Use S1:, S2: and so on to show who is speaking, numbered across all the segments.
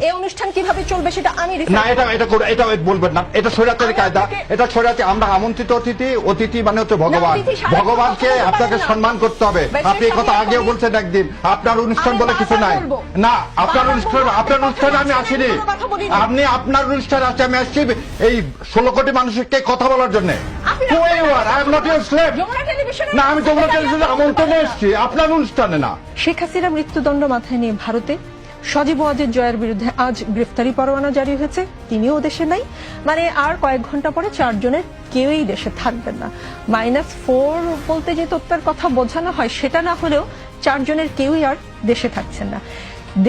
S1: এই অনুষ্ঠান কিভাবে চলবে সেটা আমি
S2: না, এটা বলবেন না, এটা স্বৈরাচারী কায়দা, এটা স্বৈরাচারী। আমরা আমন্ত্রিত অতিথি মানে হচ্ছে ভগবান, ভগবানকে আপনাকে সম্মান করতে হবে। আপনি এই কথা আগেও বলছেন একদিন, আপনার অনুষ্ঠান বলে কিছু নাই। না, আপনার অনুষ্ঠানে আমি আসিনি, আপনি আপনার অনুষ্ঠানে আসছে, আমি আসছি এই 16 কোটি মানুষকে কথা বলার জন্য। না, আমি যমুনা টেলিভিশনে আমন্ত্রণে এসেছি, আপনার অনুষ্ঠানে না।
S1: শেখ হাসিনা মৃত্যুদণ্ড মাথায় নিয়ে ভারতে সজীব ওয়াজেদ জয়ের বিরুদ্ধে আজ গ্রেফতারি পরোয়ানা জারি হয়েছে, তিনিও দেশে নাই। মানে আর কয়েক ঘন্টা পরে 4 জনের কেউই দেশে থাকবেন না। -4 বলতে যে তথ্যের কথা বোঝানো হয় সেটা না হলেও 4 জনের কেউই আর দেশে থাকছেন না।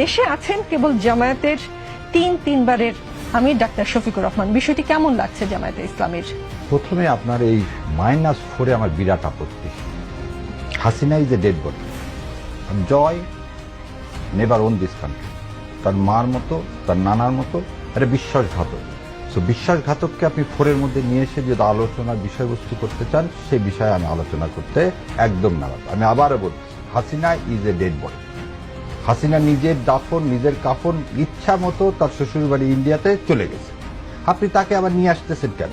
S1: দেশে আছেন কেবল জামায়াতের তিনবারের আমির ডাক্তার শফিকুর রহমান। বিষয়টি কেমন লাগছে জামায়াতে ইসলামের?
S3: প্রথমে আপনার এই -4 আমার বিরাট আপত্তি। Hasina is a dead body, Joy never own this country. তার মার মতো, তার নানার মতো একটা বিশ্বাসঘাতক। সো বিশ্বাসঘাতককে আপনি 4 মধ্যে নিয়ে এসে যদি আলোচনার বিষয়বস্তু করতে চান, সেই বিষয়ে আমি আলোচনা করতে একদম নারাজ। আমি আবারও বলছি, Hasina is a dead body. Hasina নিজের দাফন, নিজের কাফন ইচ্ছা মতো তার শ্বশুরবাড়ি ইন্ডিয়াতে চলে গেছে। আপনি তাকে আবার নিয়ে আসতেছেন কেন?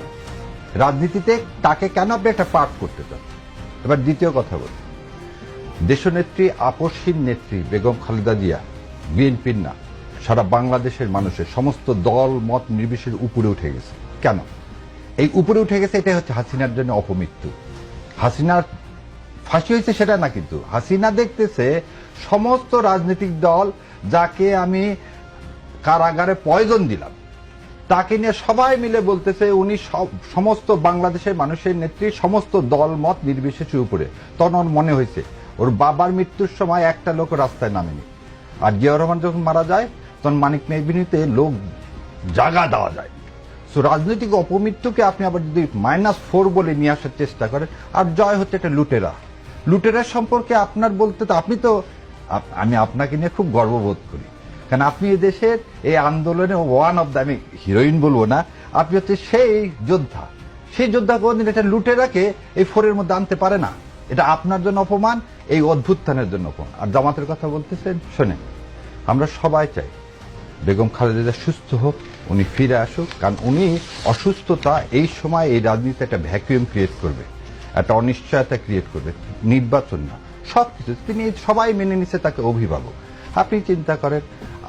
S3: রাজনীতিতে তাকে কেন আপনি একটা পাঠ করতে চান? এবার দ্বিতীয় কথা বলি, দেশনেত্রী, আপসহীন নেত্রী বেগম খালেদা জিয়া বিএনপির না, সারা বাংলাদেশের মানুষের সমস্ত দল মত নির্বিশেষের উপরে উঠে গেছে। কেন এই উপরে উঠে গেছে? এটাই হচ্ছে হাসিনার জন্য অপমৃত্যু। হাসিনার ফাঁসি হয়েছে সেটা না, কিন্তু হাসিনা দেখতেছে সমস্ত রাজনৈতিক দল, যাকে আমি কারাগারে পয়জন দিলাম, তাকে নিয়ে সবাই মিলে বলতেছে উনি সমস্ত বাংলাদেশের মানুষের নেত্রী, সমস্ত দল মত নির্বিশেষের উপরে। তখন ওর মনে হয়েছে ওর বাবার মৃত্যুর সময় একটা লোক রাস্তায় নামেনি। আর জিয়াউর রহমান যখন মারা যায় তখন মানিক মেহবিনীতে লোক জাগা দেওয়া যায়। সো রাজনৈতিক অপমৃত্যুকে আপনি আবার যদি -4 বলে নিয়ে আসার চেষ্টা করেন, আর জয় হচ্ছে একটা লুটেরা সম্পর্কে আপনার বলতে তো আমি আপনাকে নিয়ে খুব গর্ববোধ করি, কারণ আপনি এই দেশের এই আন্দোলনে ওয়ান অফ দ্য, আমি হিরোইন বলবো না, আপনি হচ্ছে সেই যোদ্ধা। সেই যোদ্ধা কোনদিন এটা লুটেরাকে এই 4 মধ্যে আনতে পারে না। এটা আপনার জন্য অপমান, এই অভ্যুত্থানের জন্য অপমান। আর জামাতের কথা বলতেছেন, শোনেন, আমরা সবাই চাই বেগম খালেদা সুস্থ হোক, উনি ফিরে আসুক, কারণ উনি অসুস্থতা এই সময় এই রাজনীতিতে একটা ভ্যাকুয়াম ক্রিয়েট করবে, একটা অনিশ্চয়তা ক্রিয়েট করবে। নির্বাচন না, সবকিছু তিনি সবাই মেনে নিচ্ছে তাকে অভিভাবক। আপনি চিন্তা করেন,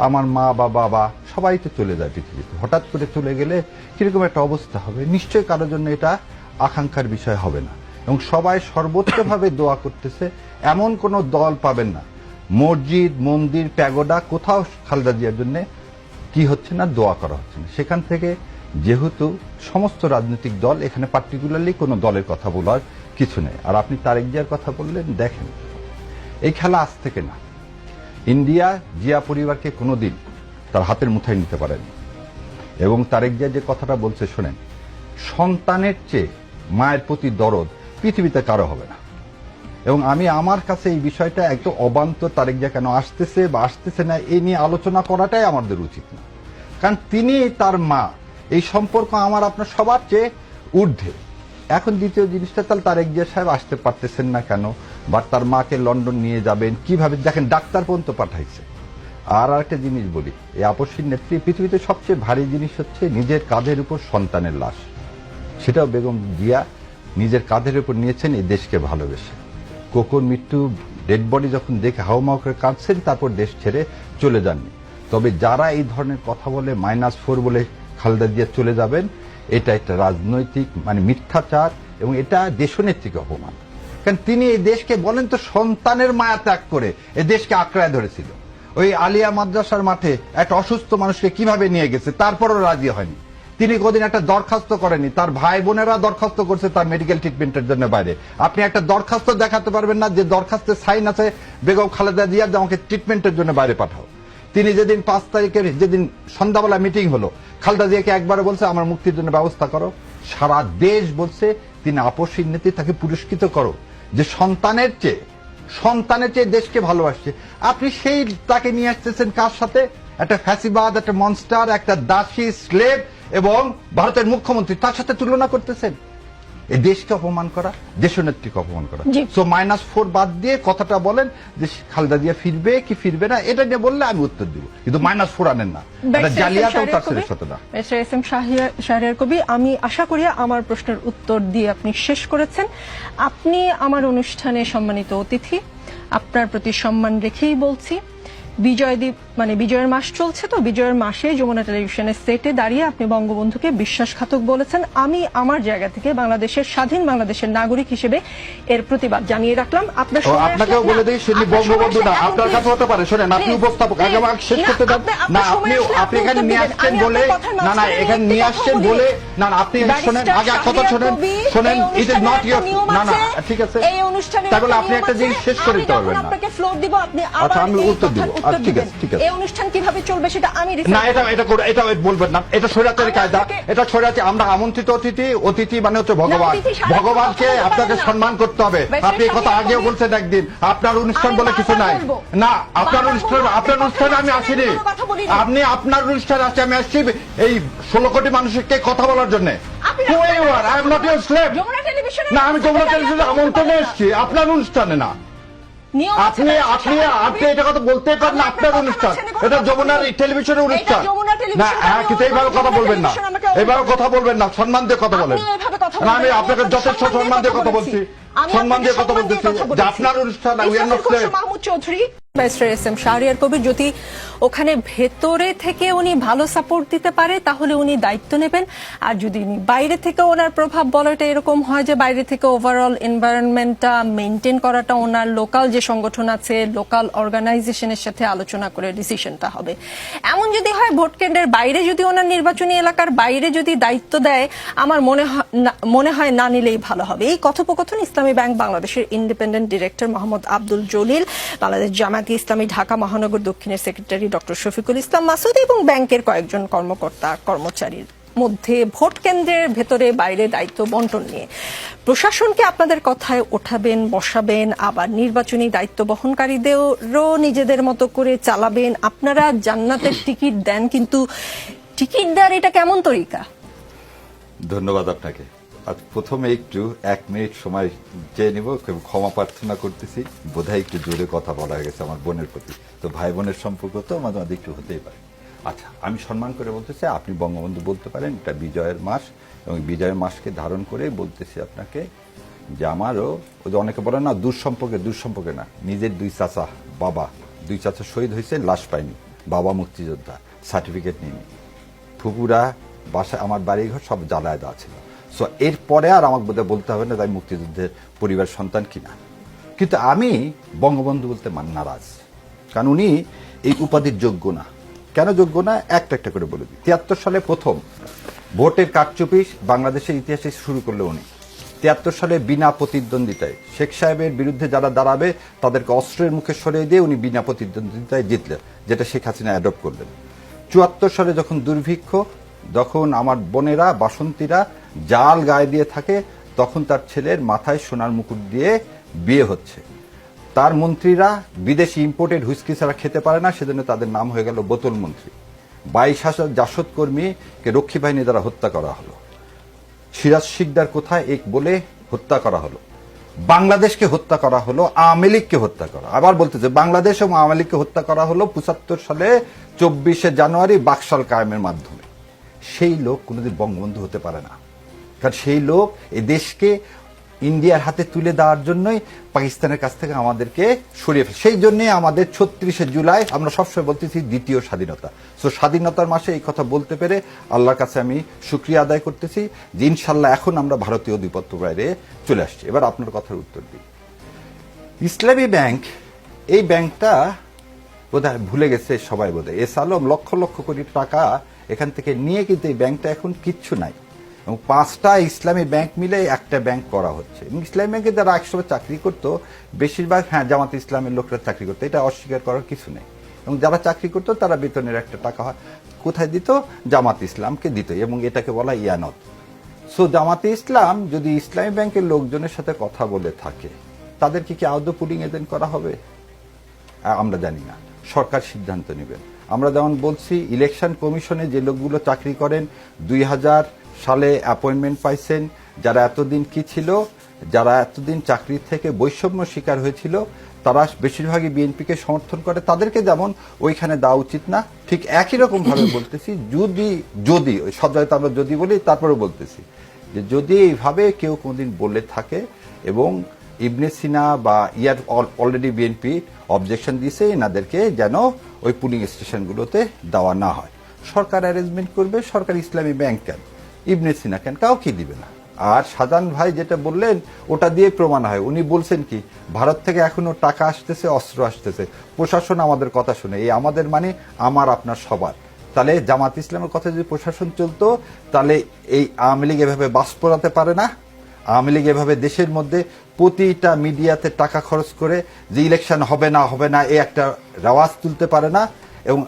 S3: আমার মা বা বাবা সবাই তো চলে যায় পৃথিবীতে, হঠাৎ করে চলে গেলে কিরকম একটা অবস্থা হবে? নিশ্চয়ই কারোর জন্য এটা আকাঙ্ক্ষার বিষয় হবে না, এবং সবাই সর্বোচ্চভাবে দোয়া করতেছে। এমন কোন দল পাবেন না, মসজিদ, মন্দির, প্যাগোডা, কোথাও খালেদা জিয়ার জন্য কি হচ্ছে না, দোয়া করা হচ্ছে না। সেখান থেকে যেহেতু সমস্ত রাজনৈতিক দল, এখানে পার্টিকুলারলি কোনো দলের কথা বলার কিছু নেই। আর আপনি তারেক জিয়ার কথা বললেন, দেখেন এই খেলা আজ থেকে না। ইন্ডিয়া জিয়া পরিবারকে কোনোদিন তার হাতের মুঠায় নিতে পারেনি, এবং তারেক জিয়া যে কথাটা বলছে শোনেন, সন্তানের চেয়ে মায়ের প্রতি দরদ পৃথিবীতে কারো হবে না। এবং আমি আমার কাছে এই বিষয়টা একদম অবান্তর, তারেক জিয়া কেন আসতেছে বা আসতেছে না এই নিয়ে আলোচনা করাটাই আমাদের উচিত না, কারণ তিনি তার মা, এই সম্পর্ক আমার আপনার সবার চেয়ে ঊর্ধ্বে। এখন দ্বিতীয় জিনিসটা, তাহলে তারেক জিয়া সাহেব আসতে পারতেছেন না কেন, বা তার মাকে লন্ডন নিয়ে যাবেন কিভাবে? দেখেন ডাক্তার পর্যন্ত পাঠাইছে। আর একটা জিনিস বলি, এই আপসহীন নেত্রী, পৃথিবীতে সবচেয়ে ভারী জিনিস হচ্ছে নিজের কাঁধের উপর সন্তানের লাশ। সেটাও বেগম জিয়া নিজের কাঁধের উপর নিয়েছেন এই দেশকে ভালোবেসে। কোকোর মৃত্যু, ডেড বডি যখন দেখে হাউমাউ করে কাঁদছেন, তারপর দেশ ছেড়ে চলে যাননি। তবে যারা এই ধরনের কথা বলে -4 বলে খালেদা জিয়া চলে যাবেন, এটা একটা রাজনৈতিক মানে মিথ্যাচার, এবং এটা দেশনেত্রীকে অপমান। কারণ তিনি এই দেশকে বলেন তো সন্তানের মায়া ত্যাগ করে এই দেশকে আঁকড়ায় ধরেছিল। ওই আলিয়া মাদ্রাসার মাঠে একটা অসুস্থ মানুষকে কিভাবে নিয়ে গেছে, তারপরও রাজি হয়নি। তিনি কোনদিন একটা দরখাস্ত করেনি, তার ভাই বোনেরা দরখাস্ত করছে তার মেডিকেল ট্রিটমেন্টের জন্য বাইরে। আপনি একটা দরখাস্ত দেখাতে পারবেন না যে দরখাস্তের সাইন আছে বেগম খালেদা জিয়া, যে আমাকে ট্রিটমেন্টের জন্য বাইরে পাঠাও। তিনি যেদিন 5 তারিখের যেদিন সন্ধ্যাবেলা মিটিং হলো, খালেদা জিয়াকে একবারে বলছে আমার মুক্তির জন্য ব্যবস্থা করো। সারা দেশ বলছে তিনি আপসহীন নেত্রী, তাকে পুরস্কৃত করো, যে সন্তানের চেয়ে দেশকে ভালোবাসছে। আপনি সেই তাকে নিয়ে আসতেছেন কার সাথে? একটা ফ্যাসিবাদ, একটা মনস্টার, একটা দাসী, স্লেভ এবং ভারতের মুখ্যমন্ত্রী, তার সাথে তুলনা করতেছেন। এই দেশকে অপমান করা, দেশনেত্রীকে অপমান করা।
S1: জি।
S3: সো -4 বাদ দিয়ে কথাটা বলেন যে খালেদা জিয়া ফিরবে কি ফিরবে না, এটা নিয়ে বললে আমি উত্তর দিব, কিন্তু -4 আনেন না। এটা জালিয়াতও তার সাথে না।
S1: ব্যারিস্টার এস এম শাহরিয়ার কবি, আমি আশা করি আমার প্রশ্নের উত্তর দিয়ে আপনি শেষ করেছেন। আপনি আমার অনুষ্ঠানে সম্মানিত অতিথি, আপনার প্রতি সম্মান রেখেই বলছি, বিজয়ের মাস চলছে, তো বিজয়ের মাসে যমুনা টেলিভিশনের সেটে দাঁড়িয়ে আপনি বঙ্গবন্ধুকে বিশ্বাসঘাতক বলেছেন। আমি আমার জায়গা থেকে বাংলাদেশের স্বাধীন বাংলাদেশের নাগরিক হিসেবে এর প্রতিবাদ জানিয়ে রাখলাম।
S3: আপনাকেও বলে দিই, সেটি বঙ্গবন্ধু না, আপনার কাছে হতে পারে। শোনেন, আপনি উপস্থাপক, আগে আমাকে শেষ করতে দেন না। আপনি এখানে নিয়ে আসছেন বলে না, এখানে নিয়ে আসছেন বলে না, আপনি শোনেন, আগে কথা শোনেন, ইট ইজ নট ইয়োর, না ঠিক আছে, তাহলে আপনি একটা জিনিস শেষ করে দিতে পারবেন না।
S1: আপনাকে ফ্লোর দিব, আপনি
S3: আচ্ছা, আমি উত্তর দিব। ঠিক আছে, ঠিক আছে।
S1: এই অনুষ্ঠান কিভাবে চলবে সেটা আমি
S2: না, এটা বলবেন না, এটা স্বৈরাচারী কায়দা, এটা স্বৈরাচারী। আমরা আমন্ত্রিত অতিথি মানে হচ্ছে ভগবান, ভগবানকে আপনাকে সম্মান করতে হবে। আপনি কথা আগেও বলছেন একদিন, আপনার অনুষ্ঠান বলে কিছু নাই। না, আপনার অনুষ্ঠানে আমি আসিনি, আপনি আপনার অনুষ্ঠানে আসছি, আমি আসছি এই 16 কোটি মানুষকে কথা বলার জন্য। না, আমি যমুনা টেলিভিশনে আমন্ত্রণে এসেছি, আপনার অনুষ্ঠানে না। আপনি এটা কথা বলতে পারেন না, আপনার অনুষ্ঠান, এটা যমুনার টেলিভিশনের অনুষ্ঠান না। হ্যাঁ, কিন্তু এইভাবে কথা বলবেন না, এইভাবে কথা বলবেন না, সম্মান দিয়ে কথা বলেন। আমি আপনাকে যথেষ্ট সম্মান দিয়ে কথা বলছি, সম্মান দিয়ে কথা বলতেছি যে আপনার অনুষ্ঠান।
S1: Mahmud Chowdhury, barrister S M Shahriar Kabir, যদি ওখানে ভেতরে থেকে উনি ভালো সাপোর্ট দিতে পারে তাহলে উনি দায়িত্ব নেবেন, আর যদি বাইরে থেকে ওনার প্রভাব বলাটা এরকম হয় যে বাইরে থেকে ওভারঅল এনভায়রনমেন্টটা মেনটেন করাটা ওনার লোকাল যে সংগঠন আছে, লোকাল অর্গানাইজেশনের সাথে আলোচনা করে ডিসিশনটা হবে, এমন যদি হয় ভোট কেন্দ্রের বাইরে যদি ওনার নির্বাচনী এলাকার বাইরে যদি দায়িত্ব দেয়, আমার মনে হয় না নিলেই ভালো হবে। এই কথোপকথন ইসলামী ব্যাংক বাংলাদেশের independent director Mohammad Abdul Jalil, Bangladesh জামায়াতে ইসলামী ঢাকা মহানগর দক্ষিণের সেক্রেটারি ডক্টর শফিকুল ইসলাম মাসুদ এবং ব্যাংকের কয়েকজন কর্মকর্তা কর্মচারীর মধ্যে ভোট কেন্দ্রের ভেতরে বাইরে দায়িত্ব বন্টন নিয়ে প্রশাসনকে আপনাদের কথায় ওঠাবেন, বসাবেন, আবার নির্বাচনী দায়িত্ব বহনকারীদেরও নিজেদের মতো করে চালাবেন। আপনারা জান্নাতের টিকিট দেন, কিন্তু টিকিট দেওয়ার এটা কেমন তরিকা?
S3: ধন্যবাদ আপনাকে। আজ প্রথমে একটু 1 মিনিট সময় চেয়ে নিব, ক্ষমা প্রার্থনা করতেছি, বোধহয় একটু জোরে কথা বলা গেছে আমার বোনের প্রতি, তো ভাই বোনের সম্পর্ক তো মাঝে মাঝে একটু হতেই পারে। আচ্ছা, আমি সম্মান করে বলতেছি, আপনি বঙ্গবন্ধু বলতে পারেন, এটা বিজয়ের মাস, এবং বিজয়ের মাসকে ধারণ করে বলতেছি আপনাকে যে আমারও ওই যে অনেকে বলে না দুঃসম্পর্কে না, নিজের 2 চাচা, বাবা 2 চাচা শহীদ হয়েছে, লাশ পাইনি, বাবা মুক্তিযোদ্ধা, সার্টিফিকেট নিইনি, ফুপুরা বাসা, আমার বাড়িঘর সব জ্বালায় দেওয়া ছিল। সো এরপরে আর আমাকে বোধহয় বলতে হবে না আমি মুক্তিযুদ্ধের পরিবার সন্তান কিনা। কিন্তু আমি বঙ্গবন্ধু বলতে নারাজ, কারণ উনি এই উপাধির যোগ্য না। কেন যোগ্য না, একটা করে বলে দিই। 73 সালে প্রথম ভোটের কারচুপি বাংলাদেশের ইতিহাসে শুরু করলো উনি। 73 সালে বিনা প্রতিদ্বন্দ্বিতায় শেখ সাহেবের বিরুদ্ধে যারা দাঁড়াবে তাদেরকে অস্ত্রের মুখে সরিয়ে দিয়ে উনি বিনা প্রতিদ্বন্দ্বিতায় জিতলেন, যেটা শেখ হাসিনা অ্যাডপ্ট করলেন। 74 সালে যখন দুর্ভিক্ষ, যখন আমার বোনেরা বাসন্তীরা জাল গায়ে দিয়ে থাকে, তখন তার ছেলের মাথায় সোনার মুকুট দিয়ে বিয়ে হচ্ছে। তার মন্ত্রীরা বিদেশি ইম্পোর্টেড হুইস্কি ছাড়া খেতে পারে না, সেজন্য তাদের নাম হয়ে গেল বোতল মন্ত্রী। 22,000 জাসদ কর্মীকে রক্ষী বাহিনী দ্বারা হত্যা করা হলো। সিরাজ শিকদার কোথায় এক বলে হত্যা করা হলো। বাংলাদেশকে হত্যা করা হলো, আওয়ামী লীগকে হত্যা করা, আবার বলতেছে বাংলাদেশ এবং আওয়ামী লীগকে হত্যা করা হলো 75 সালে 24শে জানুয়ারি বাকশাল কায়েমের মাধ্যমে। সেই লোক কোনোদিন বঙ্গবন্ধু হতে পারে না, কারণ সেই লোক এই দেশকে ইন্ডিয়ার হাতে তুলে দেওয়ার জন্যই পাকিস্তানের কাছ থেকে আমাদেরকে সরিয়ে ফেলে। সেই জন্যই আমাদের 36শে জুলাই আমরা সবসময় বলতেছি দ্বিতীয় স্বাধীনতা। সো স্বাধীনতার মাসে এই কথা বলতে পেরে আল্লাহর কাছে আমি শুকরিয়া আদায় করতেছি যে ইনশাল্লাহ এখন আমরা ভারতীয় আধিপত্য বাইরে চলে আসছি। এবার আপনার কথার উত্তর দিই। ইসলামী ব্যাংক, এই ব্যাংকটা বোধহয় ভুলে গেছে সবাই, বোধহয় এস আলম লক্ষ লক্ষ কোটি টাকা এখান থেকে নিয়ে, কিন্তু এই ব্যাংকটা এখন কিচ্ছু নাই, এবং 5টা ইসলামী ব্যাংক মিলে একটা ব্যাংক করা হচ্ছে। এবং ইসলামী ব্যাংকে যারা একসময় চাকরি করতো বেশিরভাগ জামাত ইসলামের লোকরা চাকরি করতো, এটা অস্বীকার করার কিছু নেই। এবং যারা চাকরি করতো তারা বেতনের একটা টাকা কোথায় দিত, জামাত ইসলামকে দিত, এবং এটাকে বলা ইয়ানত। সো জামাতে ইসলাম যদি ইসলামী ব্যাংকের লোকজনের সাথে কথা বলে থাকে, তাদেরকে কি আদৌ পুডিং এজেন্ট করা হবে আমরা জানি না, সরকার সিদ্ধান্ত নেবেন। আমরা যেমন বলছি ইলেকশন কমিশনে যে লোকগুলো চাকরি করেন 2000 সালে অ্যাপয়েন্টমেন্ট পাইছেন, যারা এতদিন কি ছিল, যারা এতদিন চাকরি থেকে বৈষম্য শিকার হয়েছিল, তারা বেশিরভাগই বিএনপিকে সমর্থন করে, তাদেরকে যেমন ওইখানে দেওয়া উচিত না। ঠিক একই রকম ভাবে বলতেছি, যদি সব জায়গায় আমরা যদি বলি, তারপরে বলতেছি যে যদি এইভাবে কেউ কোনদিন বলে থাকে, এবং ইবনে সিনা বা অলরেডি বিএনপি অবজেকশন দিয়েছে এনাদেরকে যেন ওই পুলিং স্টেশনগুলোতে দেওয়া না হয়। সরকার অ্যারেঞ্জমেন্ট করবে, সরকার ইসলামী ব্যাংক কেন, ইবনে সিনা কেন, কাউকে দিবে না। আর শাহজাহান ভাই যেটা বললেন ওটা দিয়ে প্রমাণ হয়। উনি বলছেন কি, ভারত থেকে এখনো টাকা আসতেছে, অস্ত্র আসতেছে, প্রশাসন আমাদের কথা শুনে। এই আমাদের মানে আমার আপনার সবার। তাহলে জামাত ইসলামের কথা যদি প্রশাসন চলতো, তাহলে এই আওয়ামী লীগ এভাবে বাস পোড়াতে পারে না। আওয়ামী লীগ এভাবে দেশের মধ্যে প্রতিটা মিডিয়াতে টাকা খরচ করে যে ইলেকশন হবে না এই একটা রেওয়াজ তুলতে পারে না। এবং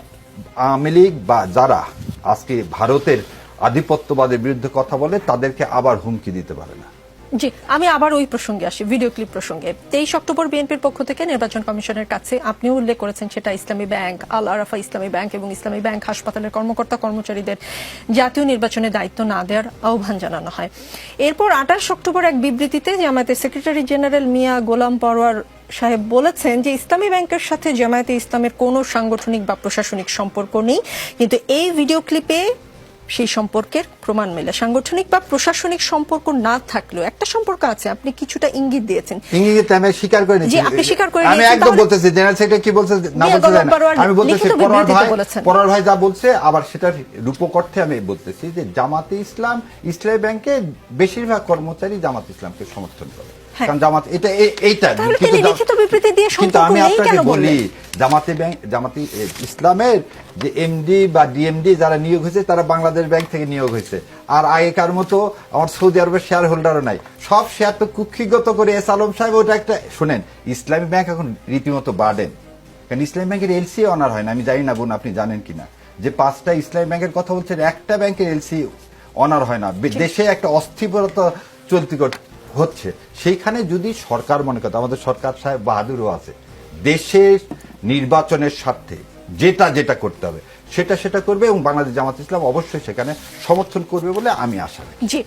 S3: আওয়ামী লীগ বা যারা আজকে ভারতের আধিপত্যবাদের বিরুদ্ধে কথা বলে, তাদেরকে আবার হুমকি দিতে পারে না।
S1: জি, আমি আবার ওই প্রসঙ্গে আসি, ভিডিও ক্লিপ প্রসঙ্গে। 23 অক্টোবর বিএনপির পক্ষ থেকে নির্বাচন কমিশনের কাছে আপনিও উল্লেখ করেছেন, সেটা ইসলামী ব্যাংক, আল আরাফা ইসলামী ব্যাংক এবং ইসলামী ব্যাংক হাসপাতালের কর্মকর্তা কর্মচারীদের জাতীয় নির্বাচনে দায়িত্ব না দেওয়ার আহ্বান জানানো হয়। এরপর 28 অক্টোবর এক বিবৃতিতে জামায়াতের সেক্রেটারি জেনারেল মিয়া গোলাম পরওয়ার সাহেব বলেছেন যে ইসলামী ব্যাংকের সাথে জামায়াতে ইসলামের কোনো সাংগঠনিক বা প্রশাসনিক সম্পর্ক নেই, কিন্তু এই ভিডিও ক্লিপে সেই সম্পর্কের প্রমাণ মেলে। সাংগঠনিক বা প্রশাসনিক সম্পর্ক না থাকলেও একটা সম্পর্ক আছে, আপনি কিছুটা ইঙ্গিত দিয়েছেন।
S3: ইঙ্গিত আমি স্বীকার করে নিয়েছি।
S1: জি, আপনি স্বীকার করে
S3: আমি একদম বলতেছি, জেনারেল সেক্রেটারি কি বলছে না বলতে জানি না। আমি বলতেছি পরওয়ার ভাই যা বলছে, আবার সেটার রূপকর্থে আমি বলতেছি যে জামাতে ইসলাম, ইসলামী ব্যাংকে বেশিরভাগ কর্মচারী জামাত ইসলামকে সমর্থন করে। কারণ জামাত এটা এইটা, কিন্তু আমি আপনাকে বলি জামাতে ইসলামের যে এমডি বা ডিএমডি যারা নিয়োগ হয়েছে, তারা বাংলাদেশ ব্যাংক থেকে নিয়োগ হয়েছে। আর আগেকার মতো আমার সৌদি আরবের শেয়ার হোল্ডারও নাই, সব শেয়ার তো কুক্ষিগত করে এস আলম সাহেব ওটা একটা শোনেন। ইসলামী ব্যাংক এখন রীতিমতো বার্ডেন, কারণ ইসলামী ব্যাংকের এলসি অনার হয় না। আমি জানি না বোন আপনি জানেন কিনা, যে 5টা ইসলামী ব্যাংকের কথা বলছেন, একটা ব্যাংকের এলসি অনার হয় না। দেশে একটা অস্থিরতা চলতি হচ্ছে, সেইখানে যদি সরকার মনে করে, আমাদের সরকার সাহেব বাহাদুরও আছে, দেশের নির্বাচনের স্বার্থে যেটা করতে হবে সেটা করবে, এবং বাংলাদেশ জামাত ইসলাম অবশ্যই সেখানে সমর্থন করবে বলে আমি আশা রাখি।
S1: জি।